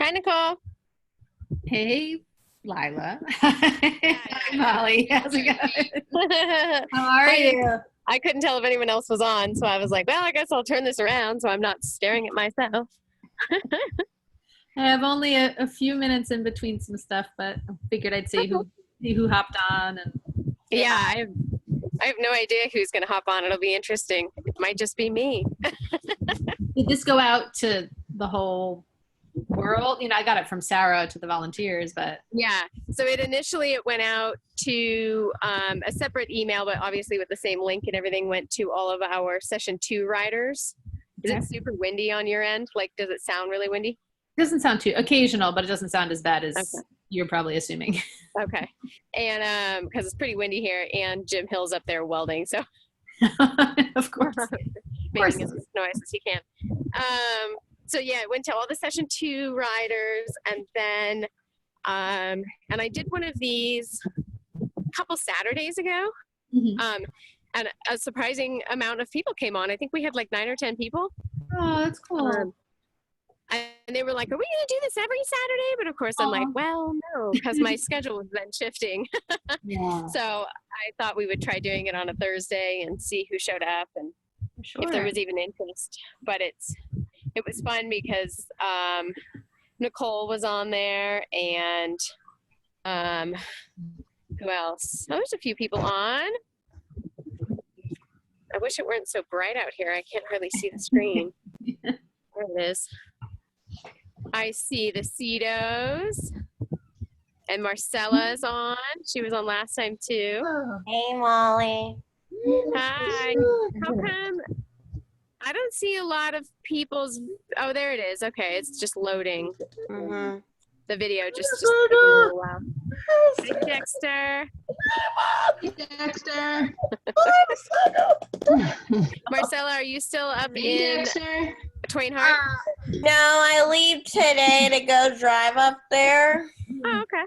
Hi, Nicole. Hey, Lila. Hi, Molly. How's it going? How are you? I couldn't tell if anyone else was on, so I was like, well, I guess I'll turn this around so I'm not staring at myself. I have only a few minutes in between some stuff, but I figured I'd see who hopped on. And yeah, I have no idea who's going to hop on. It'll be interesting. It might just be me. Did this go out to the whole world? You know, I got it from Sarah to the volunteers, but yeah. So it went out to a separate email, but obviously with the same link and everything, went to all of our session 2 riders. Is it super windy on your end? Like, does it sound really windy? It doesn't sound too occasional, but it doesn't sound as bad as you're probably assuming. Okay. And because it's pretty windy here, and Jim Hill's up there welding, so of course, making as much noise as he can. So yeah, it went to all the session 2 riders, and then and I did one of these a couple Saturdays ago. Mm-hmm. And a surprising amount of people came on. I think we had like 9 or 10 people. Oh, that's cool. And they were like, are we going to do this every Saturday? But of course, I'm like, well, no, because my schedule was then shifting. Yeah. So I thought we would try doing it on a Thursday and see who showed up and if there was even interest. But it was fun because Nicole was on there, and who else? Oh, there's a few people on. I wish it weren't so bright out here. I can't hardly see the screen. There it is. I see the Cetos, and Marcella's on. She was on last time too. Hey, Molly. Hi. How come I don't see a lot of people's? Oh, there it is. Okay, it's just loading. Mm-hmm. The video just took a little while. Hi, Dexter. Dexter. Marcella, are you still up in Twain Harte? No, I leave today to go drive up there. Oh, okay.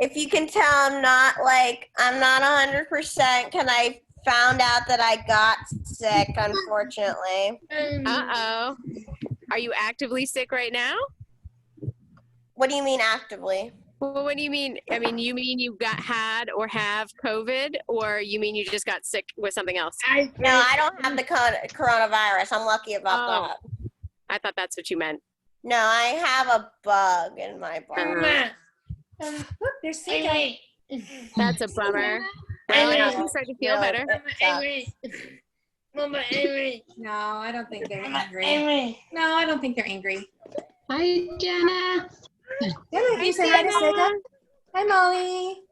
If you can tell, I'm not 100%, because I found out that I got sick, unfortunately. Uh-oh. Are you actively sick right now? What do you mean actively? Well, what do you mean? I mean, you mean you had or have COVID, or you mean you just got sick with something else? No, I don't have the coronavirus. I'm lucky about that. I thought that's what you meant. No, I have a bug in my body. Look, there's Amy. That's a bummer. Well, you start to feel better. Mama, Amy. No, I don't think they're angry. No, I don't think they're angry. Hi, Jenna. Jenna, can you say hi to Sega? Hi, Molly.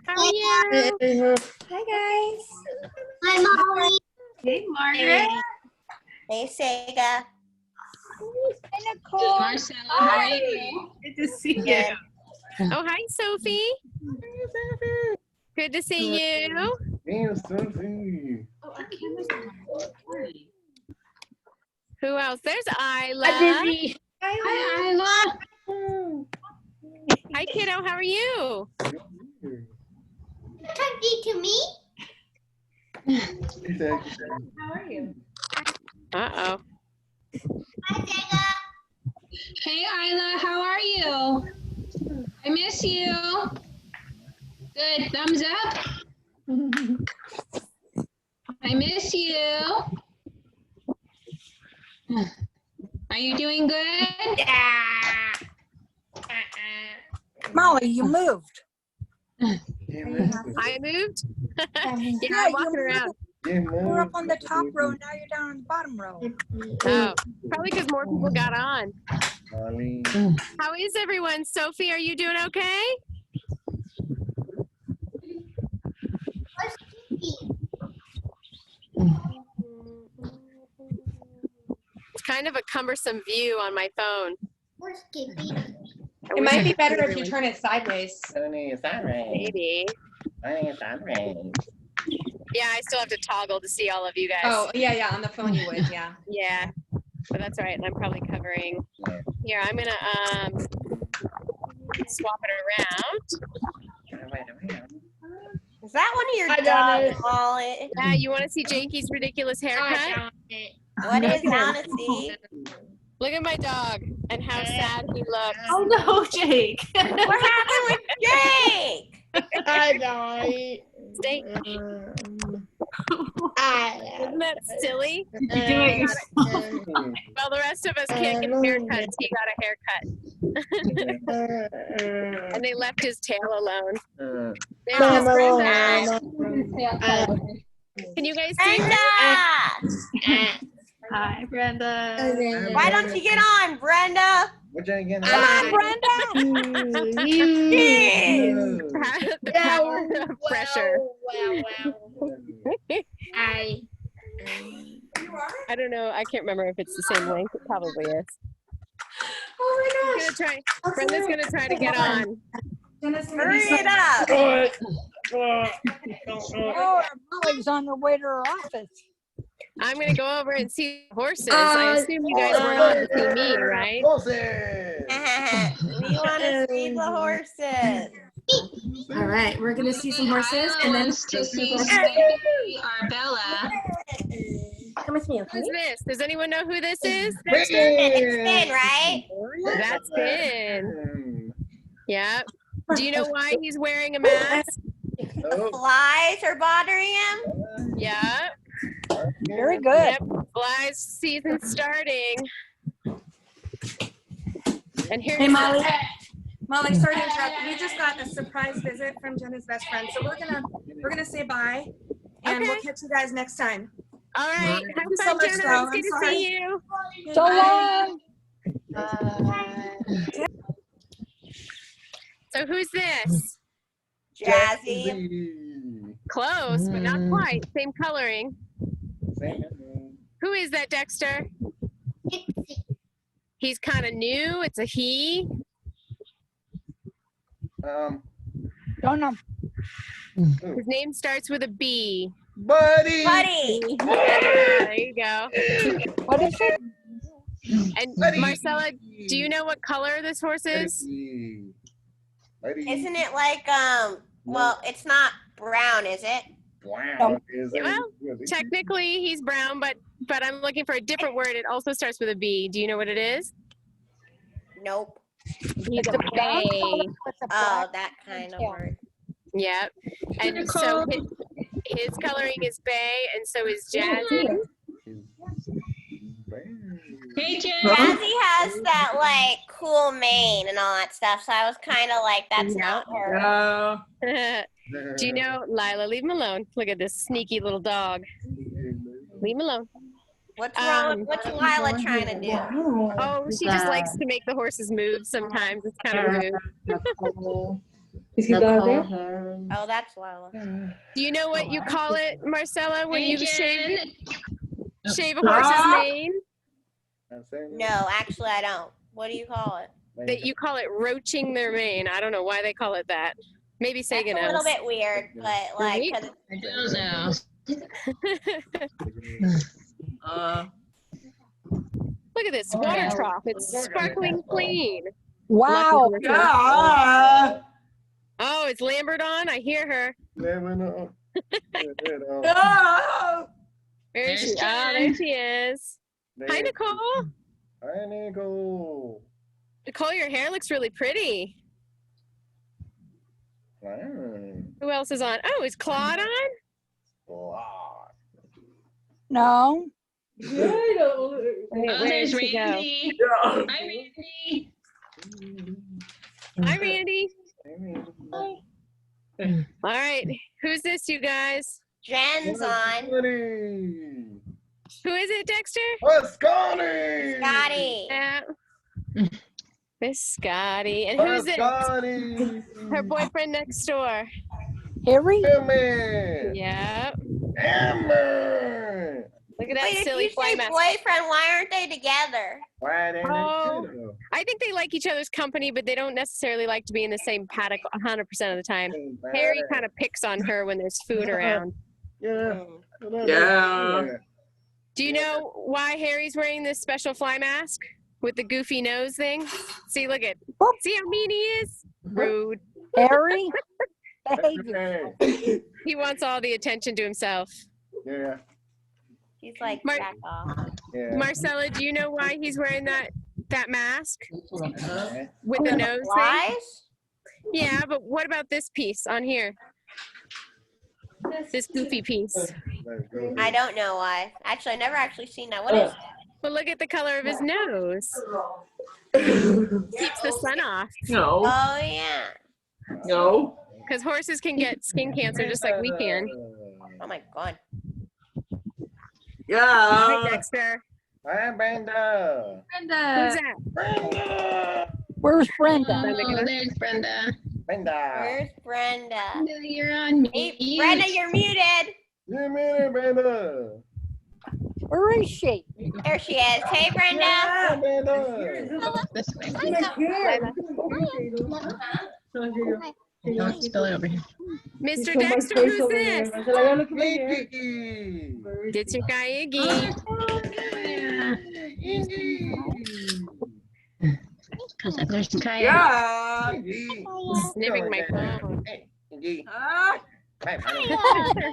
How are you? Hi, guys. Hi, Molly. Hey, Margaret. Hey, Sega. Hi, Nicole. Marcella, how are you? Good to see you. Good. Oh, hi, Sophie. Good to see you. Hey, Sophie. Who else? There's Isla. Hi, Isla. Hi, kiddo. How are you? Talking to me? How are you? Uh-oh. Hi, Sega. Hey, Isla, how are you? I miss you. Good, thumbs up. I miss you. Are you doing good? Yeah. Molly, you moved. I moved? Yeah, Yeah, I'm walking around. You were up on the top row, now you're down on the bottom row. Oh, probably because more people got on. Molly. How is everyone? Sophie, are you doing okay? It's kind of a cumbersome view on my phone. It might be better if you turn it sideways. Maybe. Yeah, I still have to toggle to see all of you guys. Oh, yeah, on the phone you would, yeah. Yeah, but that's all right. And I'm probably covering. Here, I'm gonna swap it around. Is that one of your dogs, Molly? Yeah, you want to see Janky's ridiculous haircut? What is Fantasy? Look at my dog and how sad he looks. Oh no, Jake. What happened with Jake? I know. Stay. Isn't that silly? You do it yourself. Well, the rest of us can't get haircuts. He got a haircut. And they left his tail alone. There's his Brenda. Can you guys see Brenda! Hi, Brenda. Why don't you get on, Brenda? What you again? Come on, Brenda! Jeez. The power of pressure. I don't know. I can't remember if it's the same length. It probably is. Oh my Gonna try. Brenda's gonna try to get on. Hurry it up. Oh, Molly's on the way to her office. I'm gonna go over and see the horses. I assume you guys weren't on to see me, right? Horses. We want to see the horses. All right, we're gonna see some horses, and then To see Snoopy or Bella. Come with me, okay? Who's this? Does anyone know who this is? It's Finn, right? That's Finn. Yep. Do you know why he's wearing a mask? The flies are bothering him. Yep. Very good. Yep. Flies season starting. And here's Hey, Molly. Molly, sorry to interrupt. We just got a surprise visit from Jenna's best friend, so we're gonna say bye, and Okay. we'll catch you guys next time. all right. Thank Have you so fun, much, Jenna. Joe. It's good I'm to sorry. see you. So long. So who's this? Jazzy. Close, but not quite. Same coloring. Same. Who is that, Dexter? He's kind of new. It's a he. Don't know. His name starts with a B. Buddy. Buddy. There you go. What is it? And Buddy. Marcella, do you know what color this horse is? Buddy. Isn't it like, well, it's not brown, is it? Wow. Well, technically he's brown, but I'm looking for a different word. It also starts with a B. Do you know what it is? Nope. He's a bay. Oh, that kind of word. Yep. And so his coloring is bay, and so is Jazzy. Hey, Jen. Jazzy has that, like, cool mane and all that stuff, so I was kind of like, that's not her. Do you know, Lila, leave him alone. Look at this sneaky little dog. Leave him alone. What's wrong? What's Lila trying to do? Oh, she just likes to make the horses move sometimes. It's kind of rude. Is he down there? Oh, that's Lila. Do you know what you call it, Marcella, when Hey, you Jen. shave a horse's mane? No, actually, I don't. What do you call it? That you call it roaching their mane. I don't know why they call it that. Maybe That's Sega a little knows. bit weird, but like, 'cause I don't know. Look at this water trough. It's sparkling clean. Wow. Oh, it's Lambert on. I hear her. Where is she? Oh, there she is. Hi, Nicole. Hi, Nicole. Nicole, your hair looks really pretty. Who else is on? Oh, is Claude on? No. Oh, Where there's did she go? Randy. Hi, Randy. Hi, Randy. All right. Who's this, you guys? Jen's on. Who is it, Dexter? Scotty. Scotty. Yeah. Miss Scotty. And who's it? Scotty. Her boyfriend next door. Harry? Emma. Yeah. Emma. Look at that Wait, if silly you fly say mask. boyfriend, why aren't they together? Oh, I think they like each other's company, but they don't necessarily like to be in the same paddock 100% of the time. Harry kind of picks on her when there's food around. Yeah. Do you know why Harry's wearing this special fly mask with the goofy nose thing? See, look at, see how mean he is? Rude. Harry? Behavior. He wants all the attention to himself. Yeah. He's like, Mar- back off. Yeah. Marcella, do you know why he's wearing that that mask Okay. with the nose thing? Flies? Yeah, but what about this piece on here? This goofy piece. Let's go. I don't know why. Actually, I never actually seen that. What is that? Well, look at the color of his nose. Keeps the sun off. No. Oh, yeah. No. Because horses can get skin cancer just like we can. Oh, my God. Hi, Yeah. Dexter. Hi, Brenda. Who's Brenda. that? Brenda. Where's Brenda? Oh, there's Brenda. Brenda. Where's Brenda? Brenda, you're on Hey, mute. Brenda, you're muted. You mean it, Brenda? Where is she? There she is. Hey, Brenda. Hi, Brenda. This way. Lila. Don't spill it over here. Mr. Dexter, who's this? Hey, Kiki. It's your guy, Iggy. Because there's Kaya. Yeah. Kiki. Sniffing my phone. Hey, Kiki. Ah, Hey,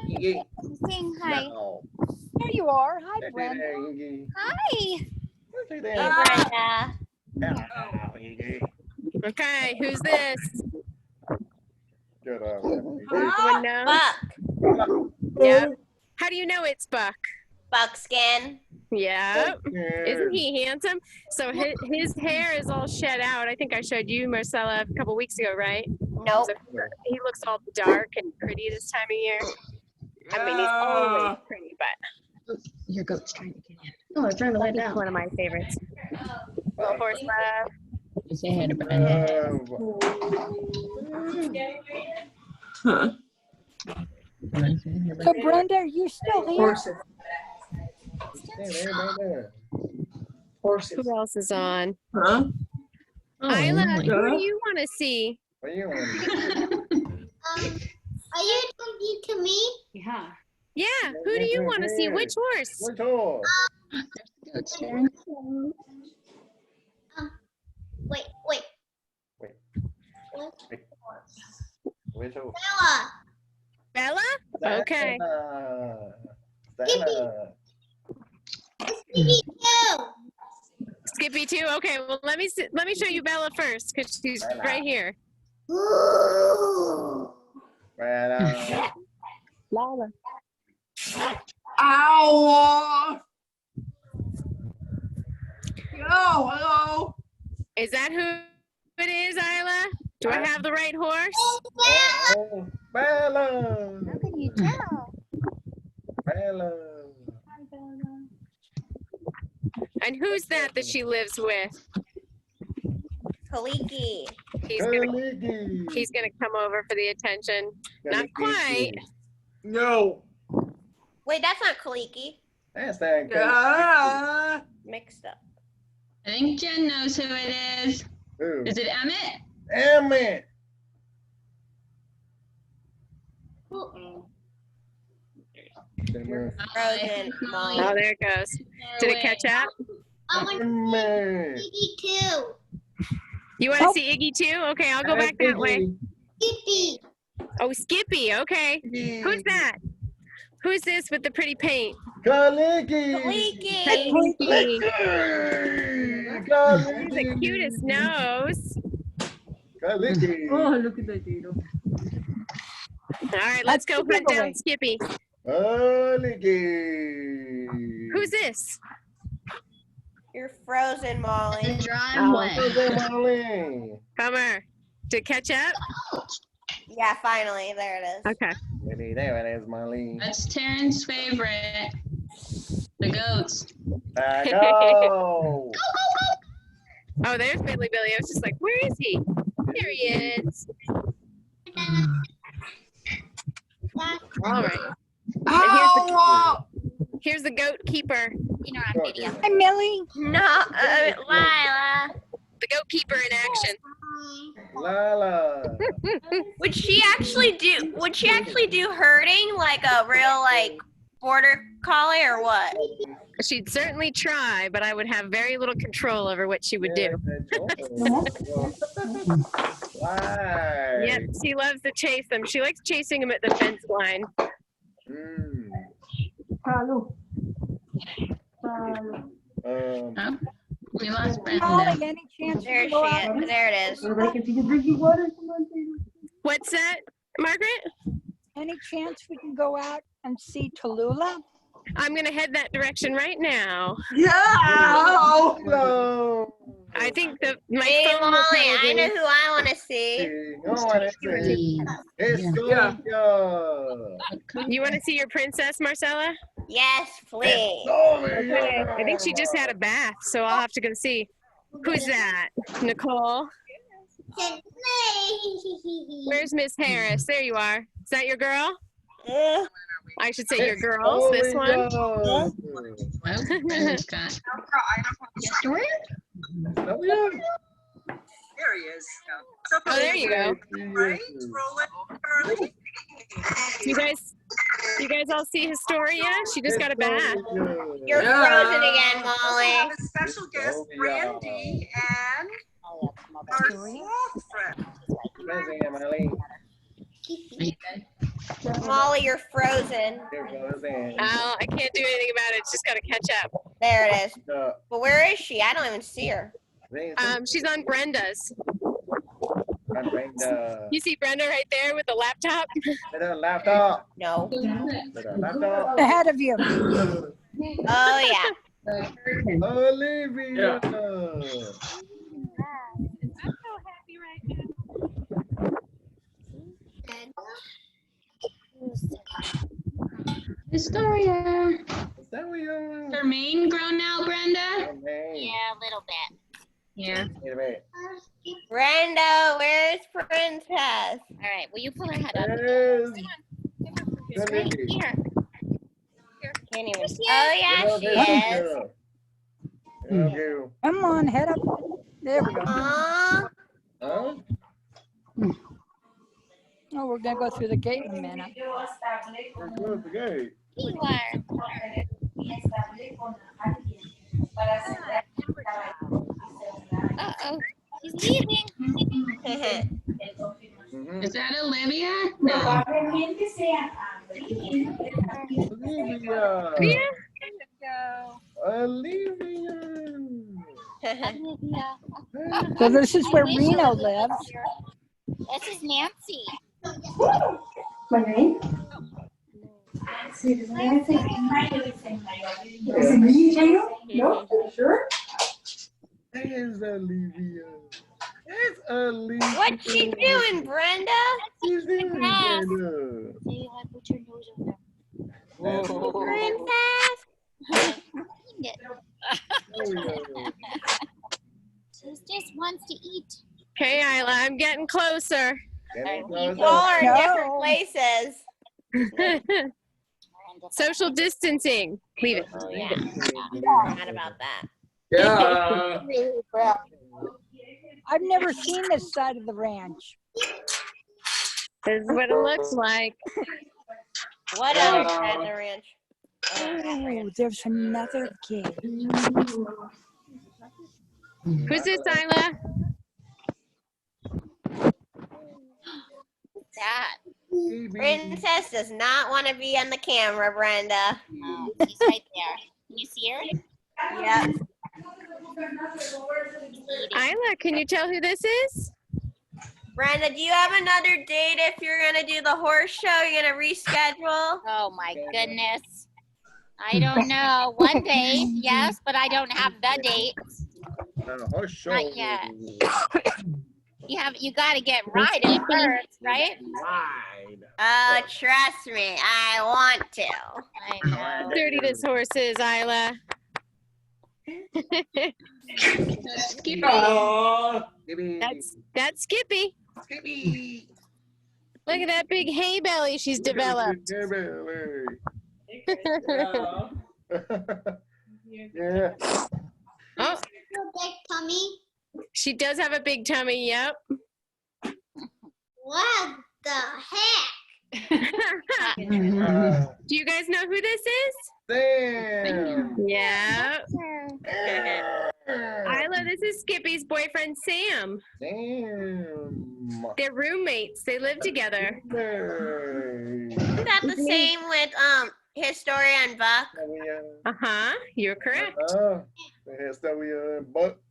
Kiki. Saying hi. No. There you are. Hi, Hey, Brenda. Kiki. Hi. Hey, Hey, there. Brenda. Hello, Kiki. Okay, who's this? Good up. Anyone know? Buck. Yep. How do you know it's Buck? Buckskin. Yep. Isn't he handsome? So his hair is all shed out. I think I showed you, Marcella, a couple weeks ago, right? Nope. So he looks all dark and pretty this time of year. I mean, he's always pretty, but Your goat's trying to get in. Oh, it's trying to let he's down. one of my favorites. Little horse love. Say hi to Brenda. Uh, So, Brenda, are you still here? horses. Who else is on? Huh? Oh, Isla, really? who do you want to see? what you want? Are you talking to me? Yeah. Yeah, who do you want to see? Which horse? Which horse? Goats there. Wait. Which horse? Bella. Bella? Okay. Stella. Skippy too? Okay, well let me show you Bella first because she's Bella. right here. Bella. Lala. Ow! Hello. Is that who it is, Isla? Do I have the right horse? Oh, Bella. How can you tell? Bella. And who's that she lives with? Kaliki. He's gonna come over for the attention. Not quite. No. Wait, that's not Kaliki. That's that. Ah. Mixed up. I think Jen knows who it is. Who? Is it Emmett? Emmett. Frozen. Mom. Oh, there it goes. Did it catch up? Emmett. You want to see Iggy too? Okay, I'll go back that way. Oh, Skippy. Okay. Who's that? Who's this with the pretty paint? Kaliki. Kaliki. He's the cutest nose. Kaliki. Oh, look at that dino. All right, let's go hunt down Skippy. Kaliki. Who's this? You're frozen, Molly. Driveway. Come here. Did it catch up? Yeah, finally. There it is. Okay. There it is, Molly. That's Taryn's favorite. The goats. Go. Oh, there's Billy Billy. I was just like, where is he? There he is. All right. Ow! Here's the goat keeper. Hi, Millie. No, Lila. The goat keeper in action. Lala. Would she actually do herding like a real border collie or what? She'd certainly try, but I would have very little control over what she would do. Why? Yep, she loves to chase them. She likes chasing them at the fence line. Mm. Huh? We lost Molly, Brenda. any chance There you she can go out? is. There it is. Everybody can see you drinking water. Come on, Taylor. What's that, Margaret? Any chance we can go out and see Tallulah? I'm gonna head that direction right now. Yeah. I think that my Hey, phone will Molly, I probably- know who I want to see. You want to see your princess, Marcella? Yes, please. Okay. I think she just had a bath, so I'll have to go see. Who's that? Nicole? Where's Miss Harris? There you are. Is that your girl? I should say your girls, this one. Well, Brenda's got. Historian? There he is. Oh, there you go. Right? Rolling. You guys all see Historia? She just got a bath. You're frozen again, We Molly. have a special guest, Brandy, and our sloth friend. Molly, you're frozen. Oh, I can't do anything about it. Just got to catch up. There it is. But where is she? I don't even see her. She's on Brenda's. You see Brenda right there with the laptop? Laptop. No. Laptop. Ahead of you. Oh, yeah. Olivia. Historia. Historia. Is her mane grown out, Brenda? Yeah, a little bit. Yeah. Brenda, where's Princess? All right, will you pull her head up? It's right here. Can't even. Oh, yeah, she is. Come on, head up. There we go. Aww. Huh? Oh, we're gonna go through the gate in a minute. Where's the gate? Here you are. Uh-oh, he's leaving. Is that Olivia? No. Olivia. So this is where Reno lives. This is Nancy. My name? Is it me, Taylor? No? Sure? There's Olivia. It's Olivia. What's she doing, Brenda? She's doing Brenda. Put your nose over Princess? She just wants to eat. Okay, Isla, I'm getting closer. You all are in different places. Social distancing. Leave it. Oh, yeah. Forgot about that. Yeah. I've never seen this side of the ranch. This is what it looks like. What other side of the ranch? Oh, there's another gate. Who's this, Isla? That. Princess does not want to be on the camera, Brenda. Oh, she's right there. Can you see her? Yep. Isla, can you tell who this is? Brenda, do you have another date if you're going to do the horse show? You're going to reschedule? Oh my goodness. I don't know. One day, yes, but I don't have the date. Horse show. Not yet. You got to get riding first, right? Oh, trust me, I want to. I know. Dirty this horse is, Isla. Skippy. That's Skippy. Look at that big hay belly she's developed. Yeah. Oh, Big tummy. she does have a big tummy, yep. What the heck? Do you guys know who this is? Sam. Yeah. Isla, this is Skippy's boyfriend, Sam. Sam. They're roommates. They live together. Isn't that the same with historian Buck. Uh-huh. You're correct.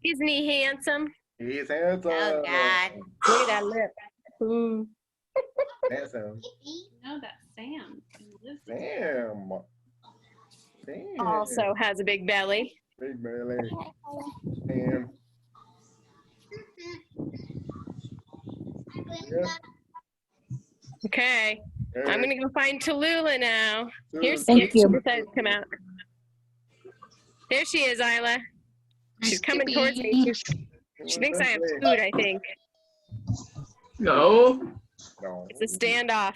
Isn't he handsome? He's handsome. Oh God. Look at that lip. Ooh. Handsome. No, that's Sam. Sam. Sam. Also has a big belly. Big belly. Sam. Yeah. Okay. I'm gonna go find Tallulah now. Here's Thank Skip. She you. decided to come out. There she is, Isla. She's coming towards me. She thinks I have food, I think. No. No. It's a standoff.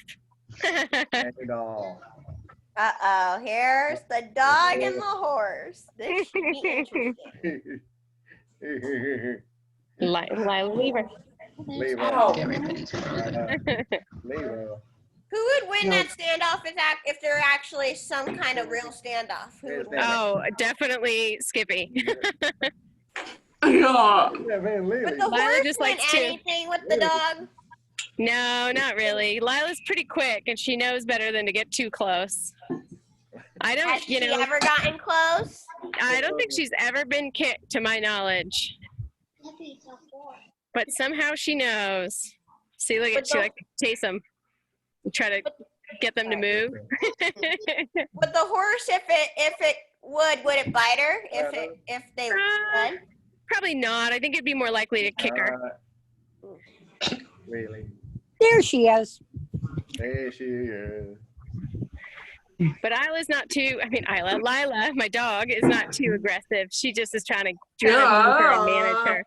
Uh-oh, here's the dog and the horse. This should be interesting. Lila, leave her. Leave her. Oh. Leave her. Who would win that standoff if there actually some kind of real standoff? Who would win? Oh, definitely Skippy. Yeah. But the Lila horse just win likes to. anything with the dog? No, not really. Lila's pretty quick, and she knows better than to get too close. I don't, Has she ever gotten close? I don't think she's ever been kicked, to my knowledge. But somehow she knows. See, look at she like to chase them. Try to get them to move. With the horse, if it would it bite her? If they would? Probably not. I think it'd be more likely to kick her. Really? There she is. There she is. But Isla's not too. I mean, Lila, my dog, is not too aggressive. She just is trying to move her and manage her.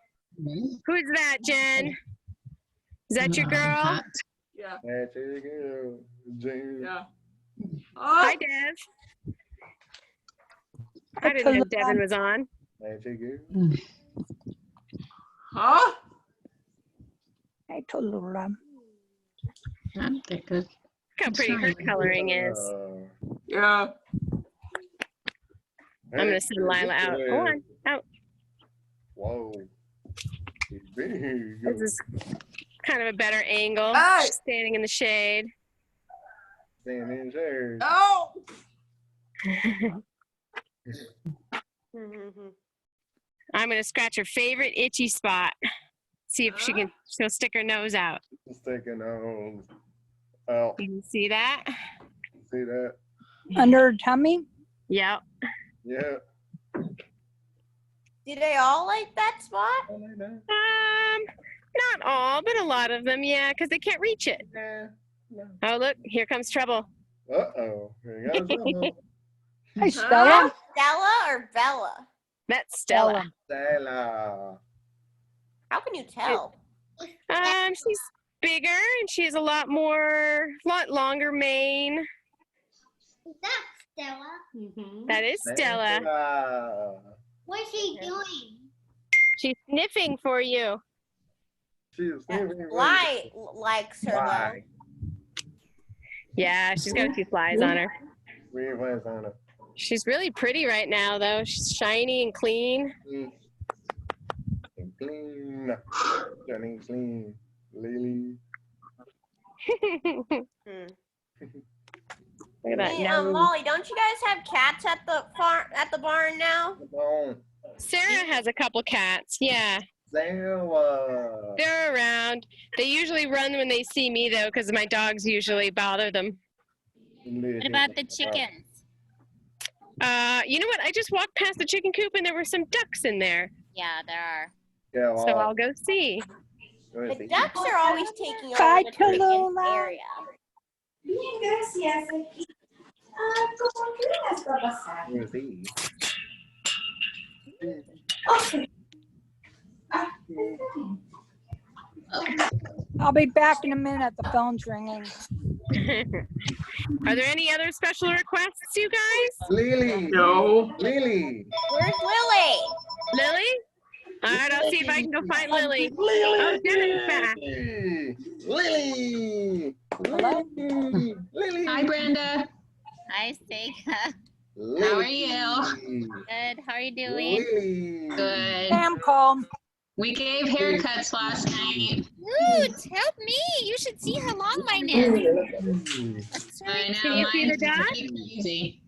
Who's that, Jen? Is that your girl? Yeah. There she goes. James. Yeah. Hi, Dev. I didn't know Devin was on. There she goes. Huh? I told Laura. Look how pretty her coloring is. Yeah. I'm going to send Lila out. Go on, out. Whoa. She's big. This is kind of a better angle. Hey. She's standing in the shade. Standing in there. Oh. I'm going to scratch her favorite itchy spot. See if she'll stick her nose out. Sticking nose out. You can see that? See that? Under her tummy? Yep. Yeah. Do they all like that spot? Not all, but a lot of them, yeah, because they can't reach it. Yeah. Oh, look, here comes trouble. Uh-oh. Here you go. Hi, Stella. Stella or Bella? That's Stella. Stella. How can you tell? She's bigger and she has a lot longer mane. Is that Stella? That is Stella. What's she doing? She's sniffing for you. She's sniffing. Light likes her though. Yeah, she's got a few flies on her. Flies on her. She's really pretty right now, though. She's shiny and clean. Clean. Shiny, clean. Lily. Look at that. Hey, nose. Molly, don't you guys have cats at the barn now? Sarah has a couple cats. Yeah. Sarah. They're around. They usually run when they see me, though, because my dogs usually bother them. What about the chickens? You know what? I just walked past the chicken coop and there were some ducks in there. Yeah, there are. Yeah, well, So I'll go see. The ducks are always taking over Bye, the chicken Tallulah. area. Bien, gracias. ¿Cómo que las va a pasar? Where's he? Okay. I'll be back in a minute. The phone's ringing. Are there any other special requests, you guys? Lily. No. Lily. Where's Lily? Lily? All right, I'll see if I can go find Lily. Oh, Devin's back. Lily. Lily. Lily. Hi, Brenda. Hi, Sega. How are you? Good. How are you doing? Lily. Good. Sam called. We gave haircuts last night. Woot, help me. You should see how long mine is. That's I right. know. Can you see the mine's dot? crazy.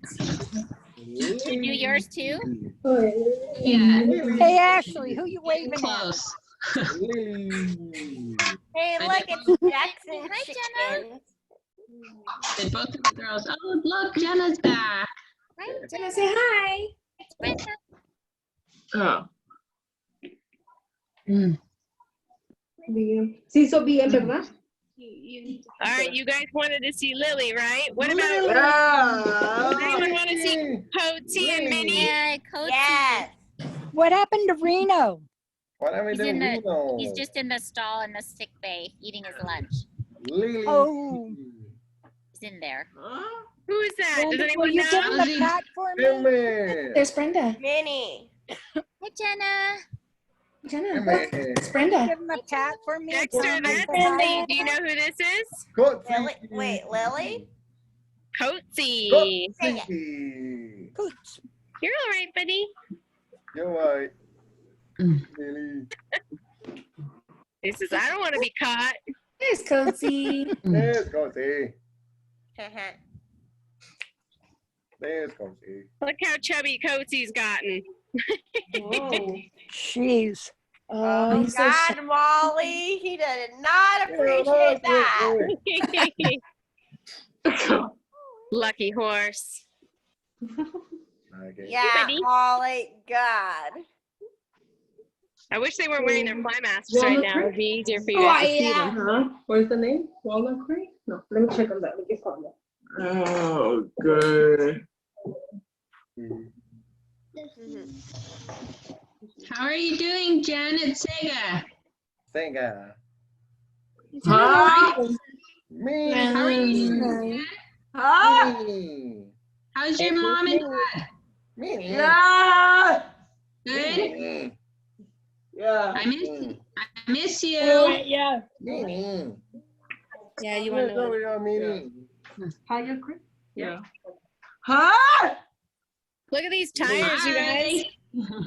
Did you do yours too? Yeah. Hey, Ashley, who you waving at? Close. Hey, look, it's Jackson Hi, Chicken. Did both of the girls? Oh, look, Jenna's back. Hi, Jenna, say hi. Brenda. Oh. Sí, hizo bien, ¿verdad? All right, you guys wanted to see Lily, right? What about Yeah. anyone want to see Coatsy and Minnie? Yeah, Coach. Yes. What happened to Reno? What are we He's doing? in He's just in the stall in the sick bay eating his lunch. Lily. Oh. He's in there. Who is that? Does Brenda, will anyone you know? give him a pat for me? Dime. There's Brenda. Minnie. Hi, Jenna. Jenna. Dime. It's Brenda. Give him a pat for me. Dexter, Tell him I that's said hi. Lily. Do you know who this is? Coatsy. Lily. Wait, Lily? Coatsy. Coatsy. Coots. You're all right, buddy. You're right. Lily. He says, I don't want to be caught. There's Coatsy. There's Coatsy. There's Coatsy. Look how chubby Coatsy's gotten. Jeez. Oh, he's so God, Molly. He did not appreciate that. Lucky horse. Okay. Yeah, buddy. Molly. God. I wish they were wearing their fly masks right now. It would be easier for you guys to see them. Huh? What is the name? Walnut Creek? No, let me check on that. Let me find that. Oh, good. How are you doing, Jen at Sega? Sega. Huh? Me. How are you doing, Jen? Huh? Me. How's your mom and dad? Me. Yeah. Good? Me. Yeah. I miss you. Yeah. Me. Yeah, you want to know. Your meeting. Tiger Creek? Yeah. Huh? Look at these tires, you guys.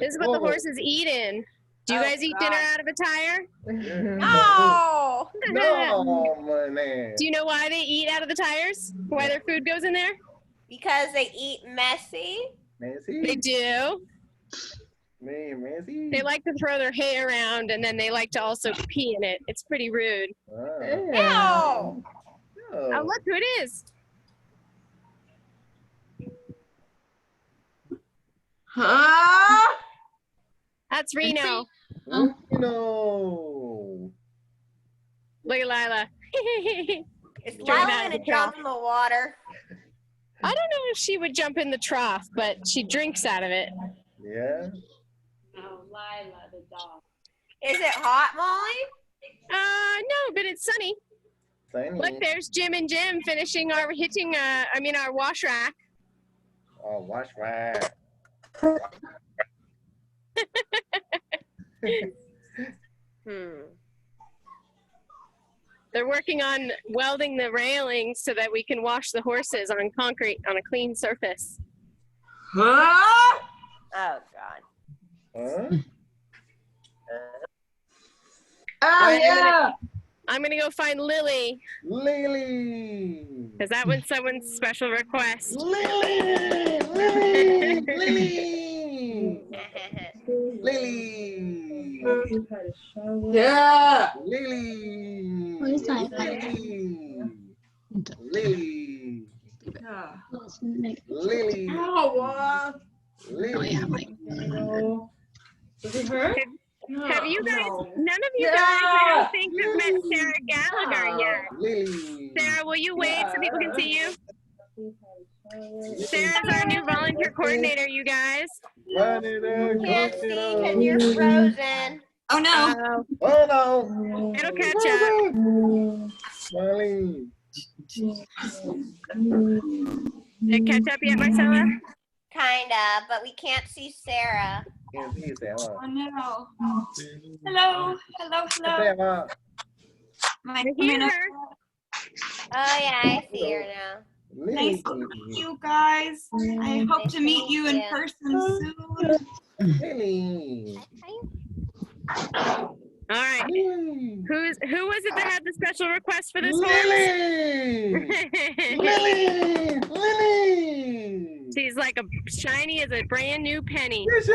This is what the horse is eating. Do you Oh, guys eat God. dinner out of a tire? No. No, man. Do you know why they eat out of the tires? Why their food goes in there? Because they eat messy. They Nancy? do. Me, Nancy? They like to throw their hay around and then they like to also pee in it. It's pretty rude. No. Oh, look who it is. Huh? That's Reno. No. Look at Lila. Is Jumping Lila out of gonna the jump trough. in the water? I don't know if she would jump in the trough, but she drinks out of it. Yeah. Is it hot, Molly? No, but it's sunny. Sunny. Look, there's Jim and Jim finishing our our wash rack. Oh, wash rack. They're working on welding the railings so that we can wash the horses on concrete on a clean surface. Huh? Oh, God. Huh? Oh, yeah. I'm gonna go find Lily. Lily. Is that when someone's special request? Lily. Lily. Lily. Lily. Yeah. Lily. What is that? Lily. Yeah. Lily. Oh, Lily. Is it her? Have you guys, none of you Yeah. guys, I don't think, have met Sarah Gallagher yet. Lily. Sarah, will you wave so people can see you? Sarah's our new volunteer coordinator, you guys. Run it up, Can't go see get because you're frozen. Oh no. Oh no. It'll catch up. Lily. Did it catch up yet, Marcella? Kinda, but we can't see Sarah. Can't see Sarah. Oh no. Hello. Hello. Hello. Sarah. My I hear her. Oh, yeah, I see her now. Nice to meet you guys. I hope to meet you in person soon. Lily. All right. Who was it that had the special request for this Lily! Lily! Lily! She's like a shiny as a brand new penny. Yes,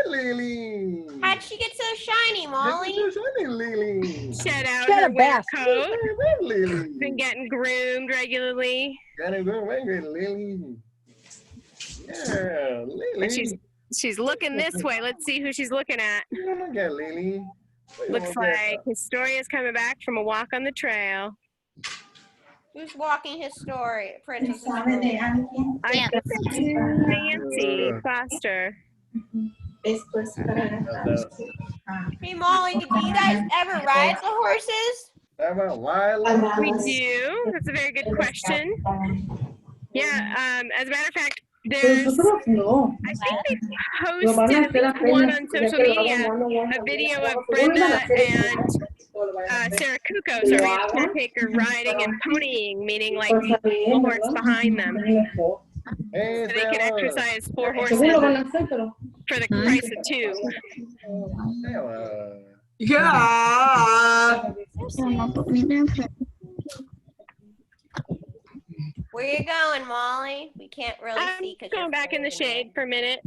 Lily! How'd she get so shiny, Molly? Shiny Lily! Shed out Get her a winter bath. coat. Lily! Been getting groomed regularly. Gotta go away, Lily. Yeah, Lily. And she's looking this way. Let's see who she's looking at. Look at Lily. Looks like Historia's coming back from a walk on the trail. Who's walking Historia? Princess ¿Sabe de Historia. alguien? I think that's Nancy Foster. Después para Hey, Molly, do you guys ever ride the horses? How about Lila? We do. That's a very good question. Yeah, as a matter of fact, there's, I think they posted one on social media, a video of Brenda and Sarah Kukos, our ranch caretaker, riding and ponying, meaning like a horse behind them. So Hey, they can Sarah. exercise 4 horses for the price of 2. Sarah. Yeah. Where you going, Molly? We can't really I'm see because going back in the shade for a minute.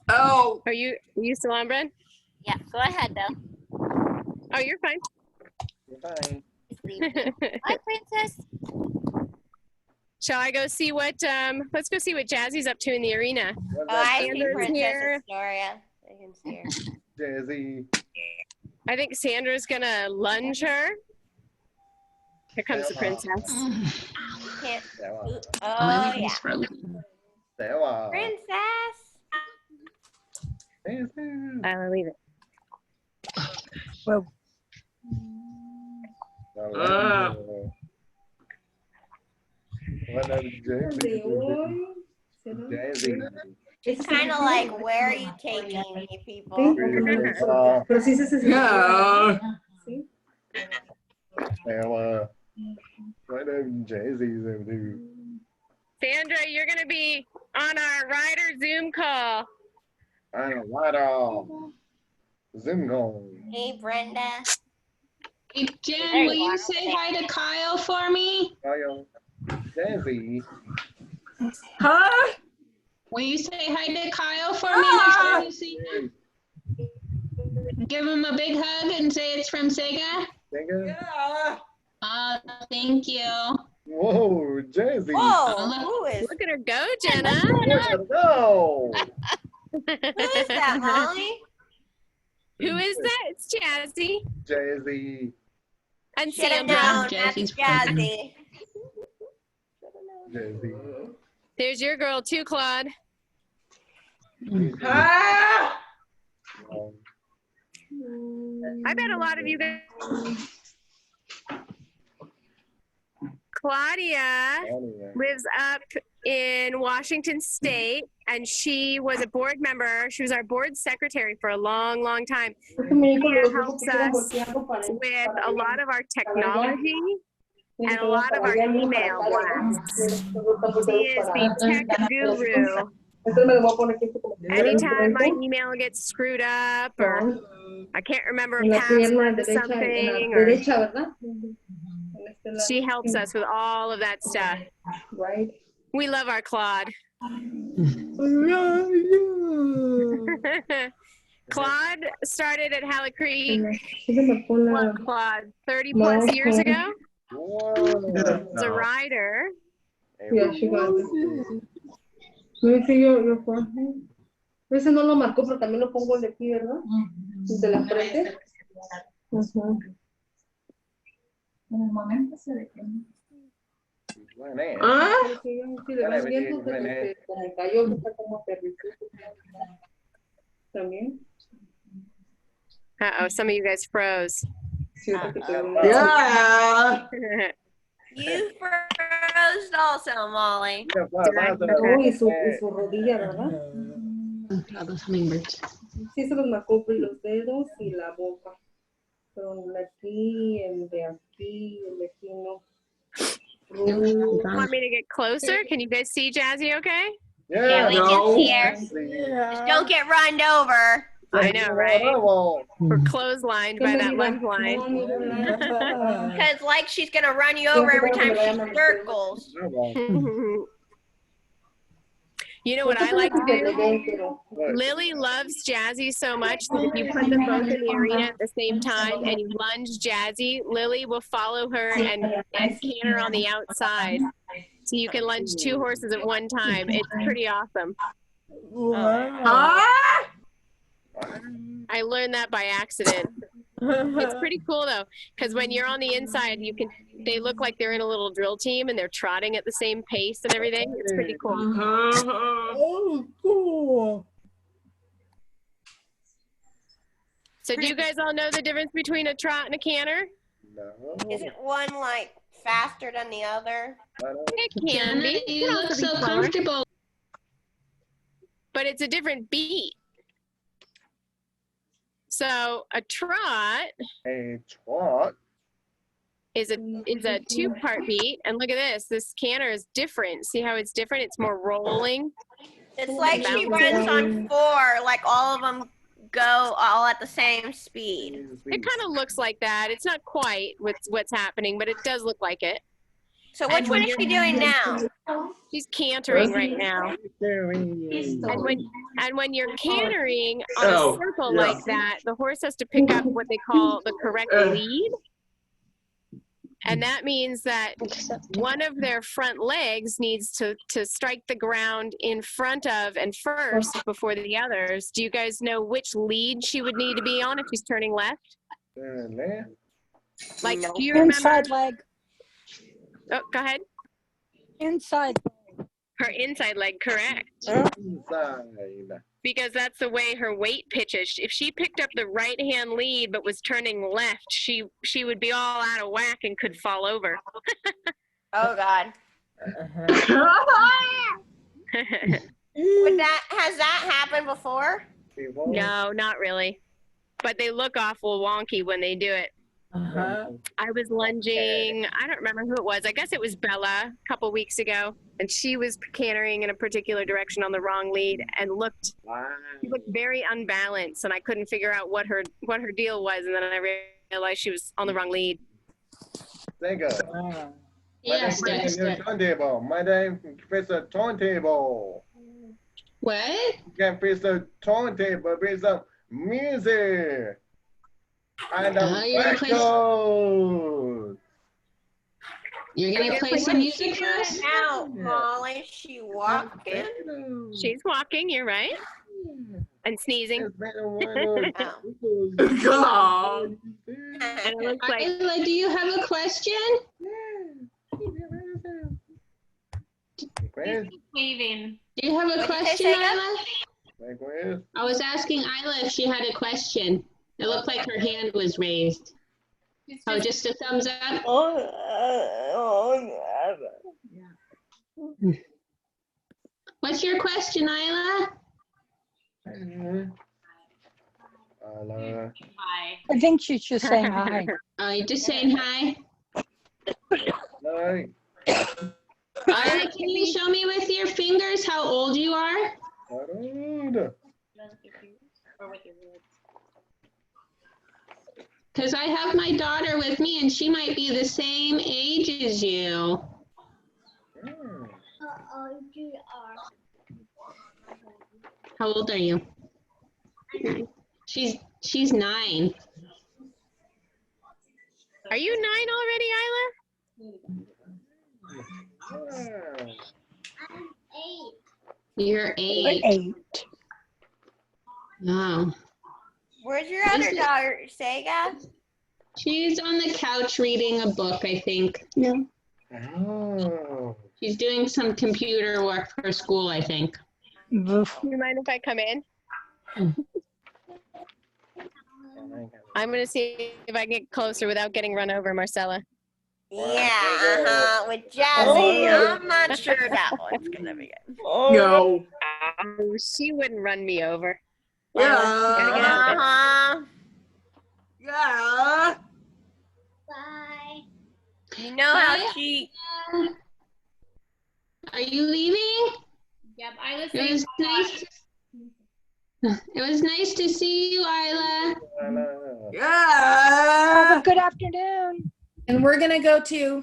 Oh. Are you still on, Brent? Yeah, go ahead though. Oh, you're fine. You're fine. Hi, Princess. Shall I go see what, let's go see what Jazzy's up to in the arena. Oh, I see Sandra's Princess here. Historia. I can see her. Jazzy. I think Sandra's gonna lunge her. Here comes the princess. Can't. Sarah. Oh, yeah. Everything's frozen. Sarah. Princess. Hey, Sarah. I'll leave it. Well, What up, Jazzy? Jazzy. It's kind of like, where are you taking me, people? Sarah. Yeah. Sarah. What up, Jazzy? Dude. Sandra, you're gonna be on our rider Zoom call. I don't know. Zoom going. Hey, Brenda. Hey, Jen, will you say hi to Kyle for me? Kyle. Jazzy. Huh? Will you say hi to Kyle for me next time you see him? Give him a big hug and say it's from Sega. Sega? Yeah. Thank you. Whoa, Jazzy. Whoa, who is Look at her go, Jenna. Let's go. who is that, Molly? Who is that? It's Jazzy. Jazzy. And Should have Sandra. known. That's Jazzy's Jazzy. Jazzy. There's your girl too, Claude. Ah! I bet a lot of you guys. Claudia lives up in Washington State, and she was a board member. She was our board secretary for a long, long time. Claudia helps us with a lot of our technology and a lot of our email blasts. She is the tech guru. Anytime my email gets screwed up, or I can't remember a password to something, or she helps us with all of that stuff. Right. We love our Claude. Claude started at Halleck Creek, what, Claude, 30 plus years ago? As a rider. Yeah, she got it. Let me see your phone. Ese no lo marcó, pero también lo pongo de aquí, ¿verdad? De la frente. En el momento se detiene. ¿Ah? Sí, de los vientos, como cayó, está como aterrizó. También. Uh-oh, some of you guys froze. Yeah. You froze also, Molly. No, y su rodilla, ¿verdad? Los hummingbirds. Sí, se los marcó con los dedos y la boca. Pero el de aquí, el de aquí, el de aquí no. Want me to get closer? Can you guys see Jazzy okay? Yeah, we can see her. Just don't get run over. I know, right? We're clotheslined by that lunch line. Because like she's gonna run you over every time she circles. You know what I like to do? Lily loves Jazzy so much that if you put them both in the arena at the same time and you lunge Jazzy, Lily will follow her and canter on the outside. So you can lunge 2 horses at one time. It's pretty awesome. I learned that by accident. It's pretty cool though, because when you're on the inside, they look like they're in a little drill team and they're trotting at the same pace and everything. It's pretty cool. Oh, cool. So do you guys all know the difference between a trot and a canter? No. Isn't one like faster than the other? It can be. It You can look also be so slower. comfortable. But it's a different beat. So a trot A trot. is a 2-part beat, and look at this. This canter is different. See how it's different? It's more rolling. It's like she runs on 4, like all of them go all at the same speed. It kind of looks like that. It's not quite what's happening, but it does look like it. So which one is she doing now? She's cantering right now. And when you're cantering on a circle like that, the horse has to pick up what they call the correct lead. And that means that one of their front legs needs to strike the ground in front of and first before the others. Do you guys know which lead she would need to be on if she's turning left? Like, do you remember? Inside leg. Oh, go ahead. Inside. Her inside leg, correct. Inside. Because that's the way her weight pitches. If she picked up the right-hand lead but was turning left, she would be all out of whack and could fall over. Oh God. Has that happened before? No, not really. But they look awful wonky when they do it. I was lunging, I don't remember who it was. I guess it was Bella a couple weeks ago. And she was cantering in a particular direction on the wrong lead and she looked very unbalanced, and I couldn't figure out what her deal was, and then I realized she was on the wrong lead. Sega. Yes, Dexter. Turntable. My name is a turntable. What? You can fix a turntable with some music. And You're gonna play some music for us? Now, Molly, is she walking? She's walking, you're right. And sneezing. God. And it looks like, Isla, do you have a question? Waving. Do you have a question, Isla? Isla? I was asking Isla if she had a question. It looked like her hand was raised. Oh, just a thumbs up? What's your question, Isla? Hi. I think she's just saying hi. Oh, you're just saying hi? Hi. Isla, can you show me with your fingers how old you are? Because I have my daughter with me, and she might be the same age as you. How old are you? She's 9. are you 9 already, Isla? You're 8. 8. Wow. Where's your other daughter, Sega? She's on the couch reading a book, I think. No. Oh. She's doing some computer work for school, I think. Do you mind if I come in? I'm going to see if I can get closer without getting run over, Marcella. Yeah, with Jazzy, I'm not sure that one's gonna be good. No. Oh, she wouldn't run me over. Uh-huh. Yeah. Bye. You know how she... Are you leaving? Yep, I was It was nice. It was nice to see you, Isla. Yeah. Have a good afternoon. And we're gonna go to.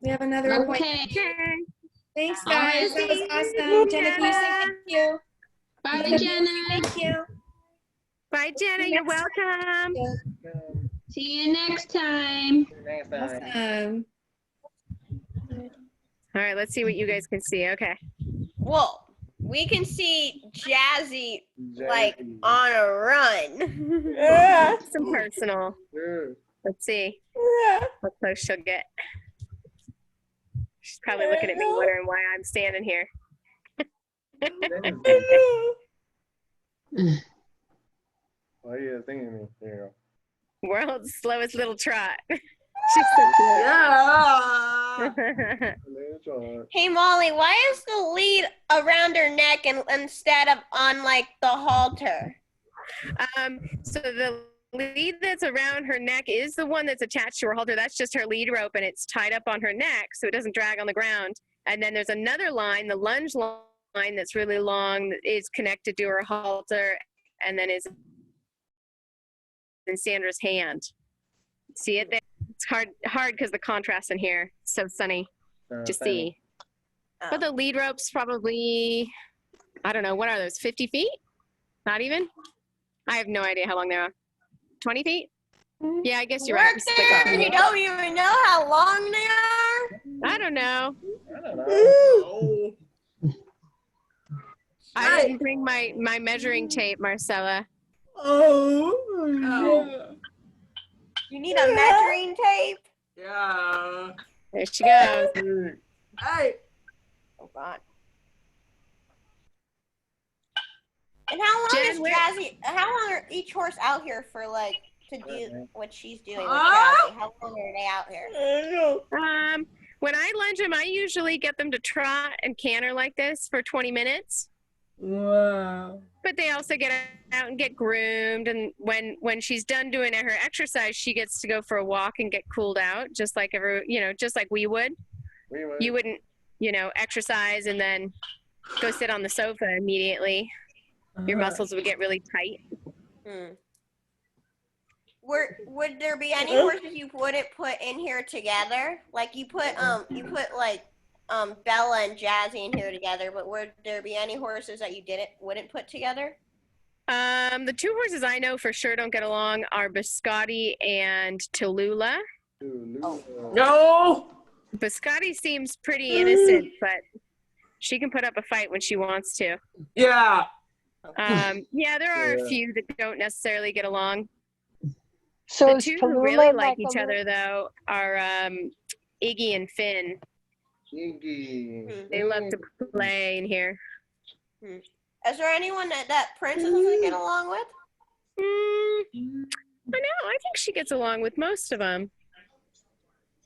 We have another appointment. Okay. Thanks, All right. guys. That was awesome. Jenna, can you say thank you? Bye, Jenna, Jenna. thank you. Bye, Jenna. You're welcome. See you next time. Awesome. All right, let's see what you guys can see. Okay. Well, we can see Jazzy like on a run. Some personal. Let's see how close she'll get. She's probably looking at me wondering why I'm standing here. Oh, yeah, thinking me. There World's slowest little trot. She's so cute. you go. Hey Molly, why is the lead around her neck and instead of on like the halter? So the lead that's around her neck is the one that's attached to her halter. That's just her lead rope, and it's tied up on her neck so it doesn't drag on the ground. And then there's another line, the lunge line, that's really long, that is connected to her halter, and then is in Sandra's hand. See it there? It's hard because the contrast in here. It's so sunny to see. But the lead rope's probably, I don't know, what are those, 50 feet? Not even? I have no idea how long they are. 20 feet? Yeah, I guess you're right. And you don't even know how long they are? I don't know. I don't know. I didn't bring my measuring tape, Marcella. Oh. You need a measuring tape? Yeah. There she goes. Hey. Oh God. And how long is Jazzy? How long are each horse out here for, like, to do what she's doing with Jazzy? How long are they out here? When I lunge them, I usually get them to trot and canter like this for 20 minutes. Wow. But they also get out and get groomed, and when she's done doing her exercise, she gets to go for a walk and get cooled out, just like just like we would. You wouldn't, exercise and then go sit on the sofa immediately. Your muscles would get really tight. Would there be any horses you wouldn't put in here together? Like you put like Bella and Jazzy in here together, but would there be any horses that you wouldn't put together? The two horses I know for sure don't get along are Biscotti and Tallulah. No. Biscotti seems pretty innocent, but she can put up a fight when she wants to. Yeah. Yeah, there are a few that don't necessarily get along. So The two who really like each other, though, are Iggy and Finn. Iggy. They love to play in here. Is there anyone that Princess doesn't get along with? I know. I think she gets along with most of them.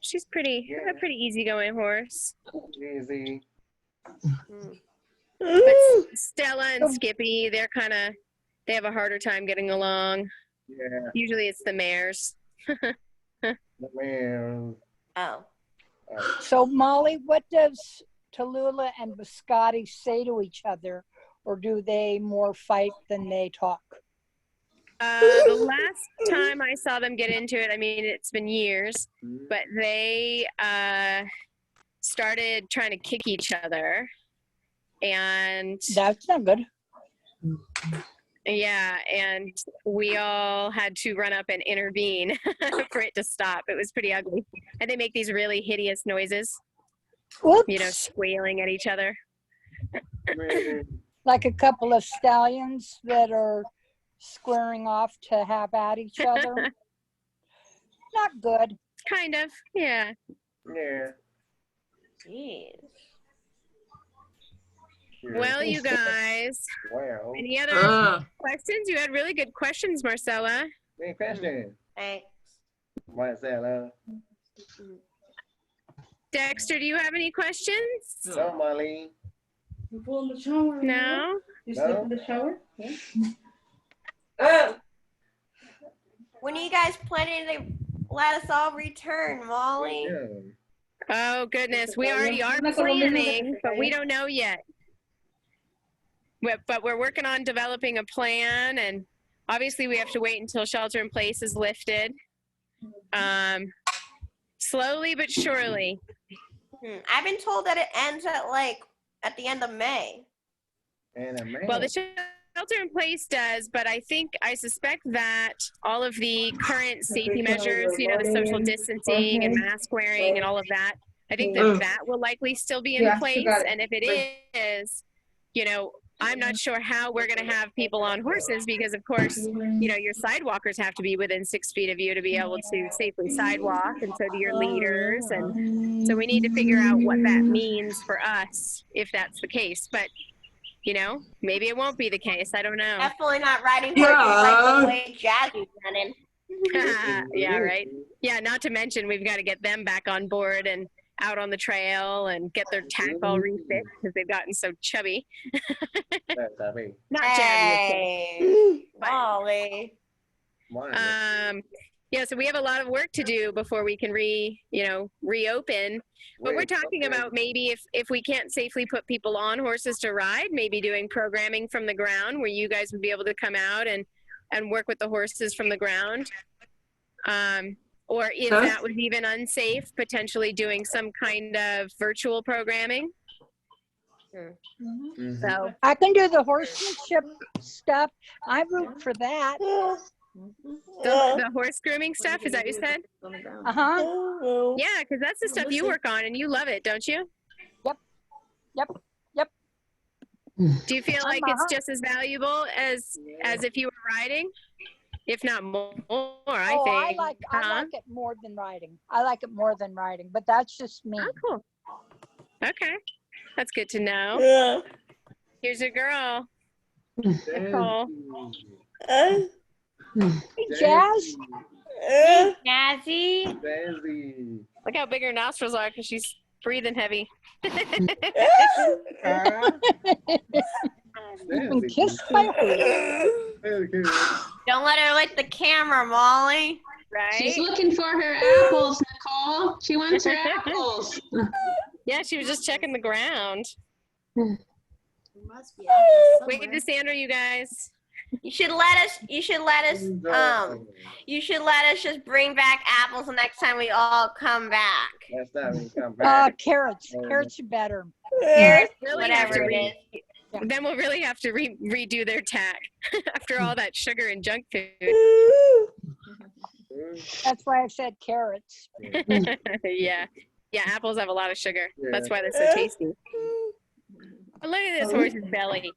She's a pretty easygoing horse. Easy. But Stella and Skippy, they have a harder time getting along. Yeah. Usually it's the mares. The mares. Oh. So Molly, what does Tallulah and Biscotti say to each other, or do they more fight than they talk? The last time I saw them get into it, I mean, it's been years, but they started trying to kick each other, and that's not good. Yeah, and we all had to run up and intervene for it to stop. It was pretty ugly, and they make these really hideous noises. Whoops. Squealing at each other. Like a couple of stallions that are squaring off to have at each other. Not good. Kind of, yeah. Yeah. Jeez. Well, you guys. Wow. Any other questions? You had really good questions, Marcella. Any questions? Thanks. Marcella. Dexter, do you have any questions? No, Molly. You pull in the shower? No. You sleep in the shower? When are you guys planning to let us all return, Molly? Oh, goodness. We already are planning, but we don't know yet. but we're working on developing a plan, and obviously we have to wait until shelter in place is lifted. Slowly but surely. I've been told that it ends at the end of May. Well, the shelter in place does, but I suspect that all of the current safety measures, you know, the social distancing and mask wearing and all of that, I think that will likely still be in place. And if it is, you know, I'm not sure how we're going to have people on horses because, of course, you know, your sidewalkers have to be within 6 feet of you to be able to safely sidewalk, and so do your leaders. And so we need to figure out what that means for us if that's the case. But, you know, maybe it won't be the case. I don't know. Definitely not riding horses like the way Jazzy's running. Yeah, right. Yeah, not to mention we've got to get them back on board and out on the trail and get their tack all refit because they've gotten so chubby. Not Jazzy. Molly. Yeah, so we have a lot of work to do before we can reopen. But we're talking about maybe if we can't safely put people on horses to ride, maybe doing programming from the ground where you guys would be able to come out and work with the horses from the ground. Or if that was even unsafe, potentially doing some kind of virtual programming. So I can do the horsemanship stuff. I root for that. The horse grooming stuff, is that what you said? Uh-huh. Yeah, because that's the stuff you work on and you love it, don't you? Yep. Do you feel like it's just as valuable as if you were riding? If not more, I think. I like it more than riding. But that's just me. Oh, cool. Okay. That's good to know. Yeah. Here's your girl. Nicole. Hey, Jazz. Hey, Jazzy. Look how big her nostrils are because she's breathing heavy. You've been kissed by a horse. Don't let her lick the camera, Molly. Right? She's looking for her apples, Nicole. She wants her apples. Yeah, she was just checking the ground. Wave to Sandra, you guys. You should let us just bring back apples the next time we all come back. Carrots. Carrots are better. Carrots, really whatever it is. Then we'll really have to redo their tack after all that sugar and junk food. That's why I said carrots. Yeah, apples have a lot of sugar. That's why they're so tasty. But look at this horse's belly.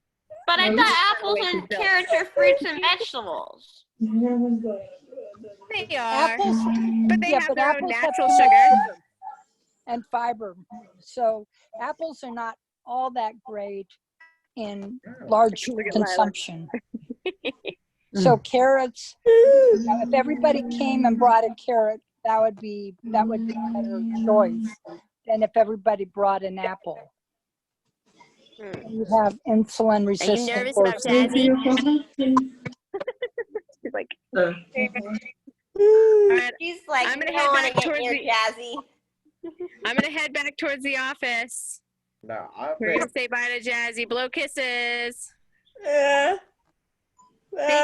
But I thought apples and carrots are fruits and vegetables. They are. Apples, but they have their own apples natural have sugar. And fiber. So apples are not all that great in large consumption. So carrots, if everybody came and brought a carrot, that would be a better choice than if everybody brought an apple. You have insulin resistant. Are you nervous about Jazzy? She's like, all right, She's like, I'm gonna I don't want head to back get near Jazzy. I'm gonna head back towards the office. No, We're gonna say bye to Jazzy. Blow kisses. Thank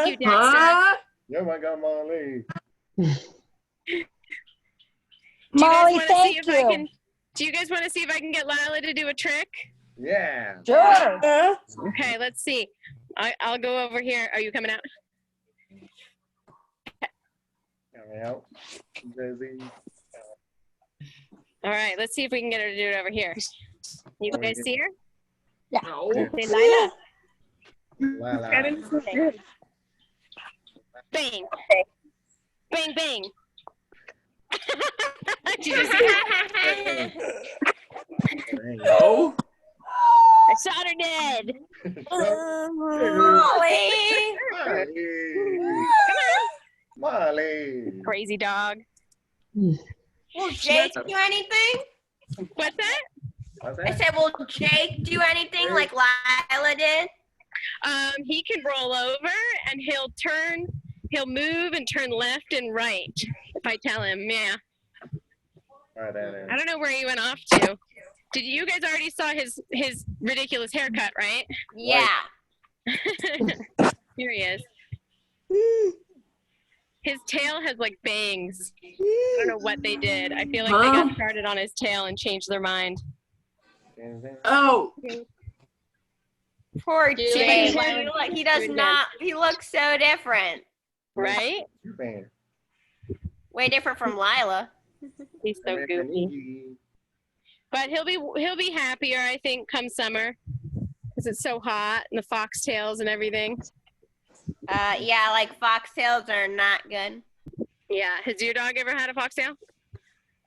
you, Dexter. Oh my God, Molly. Molly, thank you. Do you guys want to see if I can get Lila to do a trick? Yeah. Sure. Okay, let's see. I'll go over here. Are you coming out? Coming out. Jazzy. All right, let's see if we can get her to do it over here. You guys see her? Yeah. Say Lila. Lila. Bang. Bang, bang. Did you just see that? No. I shot her dead. Molly. Molly. Crazy dog. Will Jake do anything? What's that? I said, will Jake do anything like Lila did? He can roll over and he'll move and turn left and right if I tell him. Yeah. I don't know where he went off to. Did you guys already saw his ridiculous haircut, right? Yeah. Here he is. His tail has like bangs. I don't know what they did. I feel like they got started on his tail and changed their mind. Oh. Poor Do you Jay. like He does not. He looks so different. Right? Way different from Lila. He's so goofy. But he'll be happier, I think, come summer, because it's so hot and the foxtails and everything. Yeah, like foxtails are not good. Yeah. Has your dog ever had a foxtail?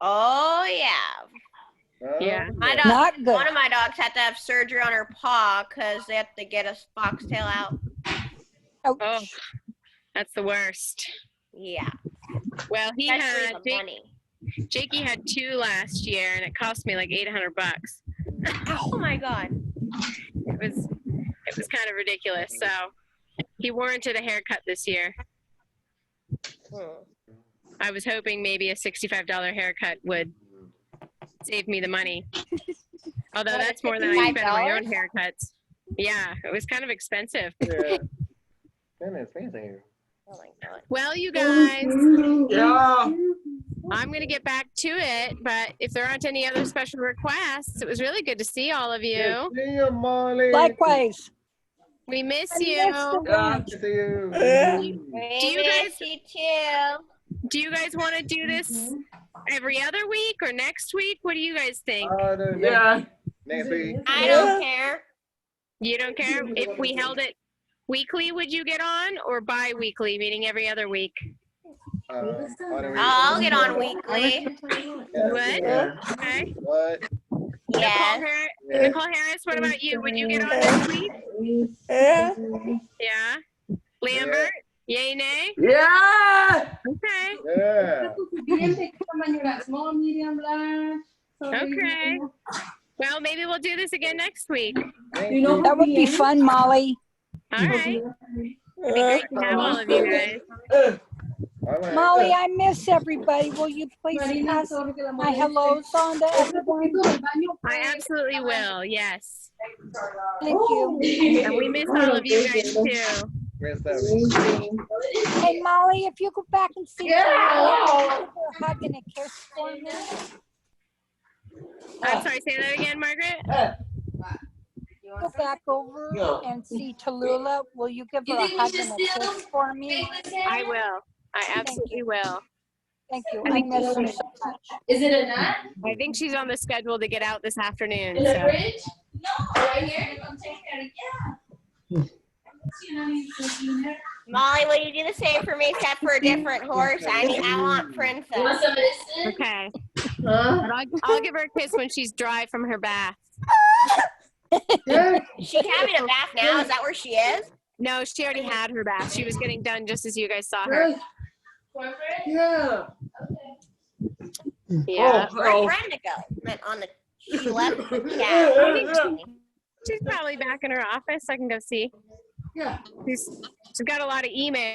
Oh yeah. Yeah. My dog. Not good. One of my dogs had to have surgery on her paw because they have to get a foxtail out. Oh, that's the worst. Yeah. Well, he Especially had the money. Jakey had 2 last year, and it cost me like $800. Oh my god. It was kind of ridiculous. So he warranted a haircut this year. I was hoping maybe a $65 haircut would save me the money. Although that's more than I spend on my own haircuts. Yeah, it was kind of expensive. Yeah. That is amazing. Oh my god. Well, you guys, Yeah. I'm going to get back to it, but if there aren't any other special requests, it was really good to see all of you. See you, Molly. Likewise. We miss I you. miss the Yeah. ranch. See you. Do you guys- you too? Do you guys want to do this every other week or next week? What do you guys think? Yeah. Next week. I don't care. You don't care? If we held it weekly, would you get on, or bi-weekly, meaning every other week? I'll get on weekly. You would? Okay. What? Yes. Nicole Harris, what about you? Would you get on next week? Yeah. Lambert? Yay, nay? Yeah. Okay. Yeah. Small, medium, large. Okay. Well, maybe we'll do this again next week. That would be fun, Molly. All right. It'd be great to have all of you guys. Molly, I miss everybody. Will you please pass my hellos on to everyone? I absolutely will, yes. Thank you. And we miss all of you guys too. Hey, Molly, if you go back and see me, a hug and a kiss for me. I'm sorry, say that again, Margaret? Go back over and see Tallulah. Will you give her a hug and a kiss for me? I will. I absolutely will. Thank you. I miss her so much. Is it a nut? I think she's on the schedule to get out this afternoon. In the So. fridge? No, right here. You're gonna take care of Molly, will you do the same for me except for a different horse? I want Princess. You want some of this? Okay. But I'll give her a kiss when she's dry from her bath. She's having a bath now. Is that where she is? No, she already had her bath. She was getting done just as you guys saw her. Yeah. Yeah. Where's Brenda go? Meant on the. She left. Yeah. She's probably back in her office. I can go see. Yeah. She's got a lot of emails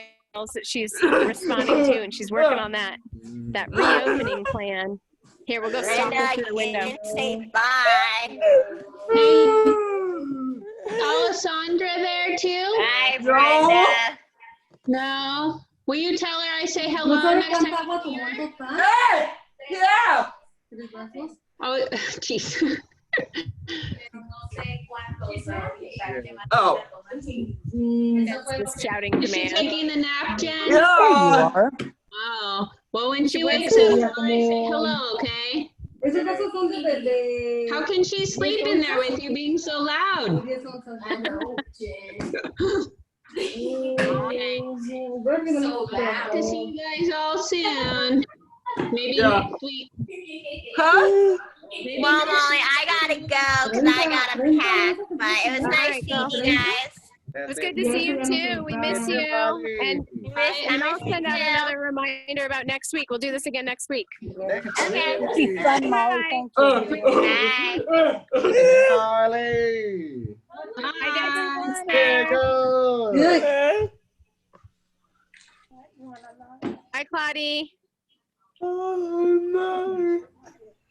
that she's responding to, and she's working on that reopening plan. Here, we'll go stalk her through the window. Say bye. Alessandra there too? Bye, Brenda. No. Will you tell her I say hello next time? Hey! Yeah. Oh, jeez. Oh. This shouting Is she command. taking the nap, Jen? There you Yeah. are. Oh. Well, when she wakes up, I say hello, okay? How can she sleep in there with you being so loud? Okay. Hope to see you guys all soon. Maybe next week. Huh? Maybe Well, next Molly, I gotta go because I gotta pack. But it was nice seeing you guys. It was good to see you too. We miss you. And I'll send out another reminder about next week. We'll do this again next week. Okay. It'd be fun, Molly. Thank you. Bye. Molly. Bye, There you go. Hi, Claudie. Oh,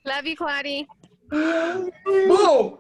Love you, Claudie. no. Whoa.